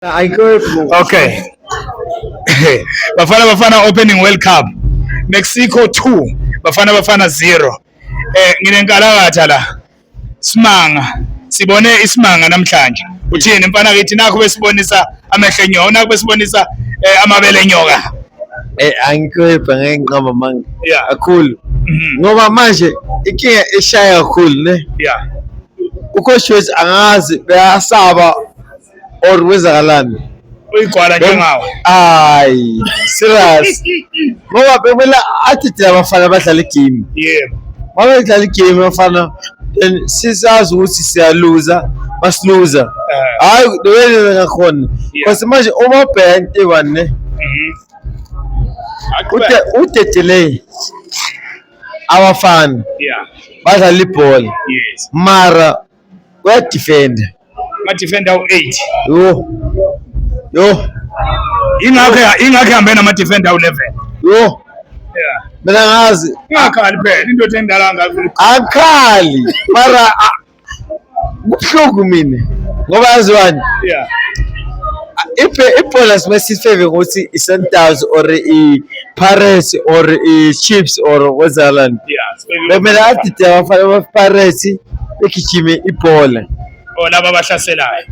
Okay. Bafana opening World Cup. Mexico 2, Bafana 0. Nginenkalakatha la. Simanga. Sibone isimanga namhlanje. Uthini mfana kithi nakho besibonisa amehlo enyoka, nakho besibonisa amabele enyoka. Angikwepha ngeke ngiqamba manje. Yeah. Kakhulu. Ngoba manje inkinga eshaya kakhulu ne. Yeah. Ucoach wethu angazi bayasaba or kwezakalani. Uyigwala njengawe. Hayi, serious. Ngoba bekumele athi thina abafana abadlala igame. Yebo. Uma bedlala igame abafana then sisazi ukuthi siyaluza, basiluza. Hayi, doyele ngakhona. Because manje uma ubheka into eyi-1 ne. Udedelay abafana. Yeah. Badlala ibhola. Yes. Mara uyadefenda. Ma defender u8. Yo. Ingakho hambe nama defender u11. Yo. Yeah. Mina ngazi Ingakhali phela into endala ngakho. akhali mara kubuhlungu mina ngoba yaziwani. Yeah. Ibhola simesifeve ngokuthi i-Sundowns or i-Pirates or i-Chiefs or kwezakalani. Yeah. Bekumele athi abafana ba-Pirates begijime ibhola. Laba abahlaselayo.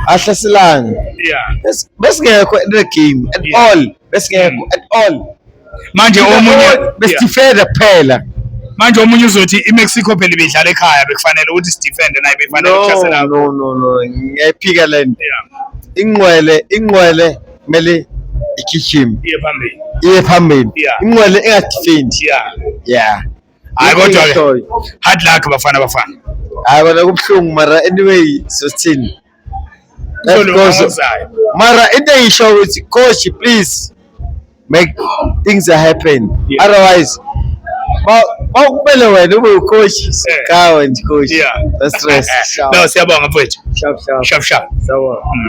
Ahlaselana. Yeah. Besingekho in the game at all. Besingekho at all. Manje omunye besidefenda kuphela. Manje omunye uzothi iMexico phela ibidlala ekhaya bekufanele ukuthi sidefende naye befanele ukuhlasela. No. Ngiyaphika lento. Yeah. Ingqwele kumele igijime. Iye phambili. Iye phambili. Yeah. Ingqwele engadefendi. Yeah. Hayi kodwa ke hard luck bafana. Hayi kona kubuhlungu mara anyway sothini. Mara into eyisho ukuthi coach please make things happen. Yeah. Otherwise kumele wena ube ucoach kawe nje coach. Yeah. That's stress. No, siyabonga mfowethu. Sharp. Sharp. Sawa.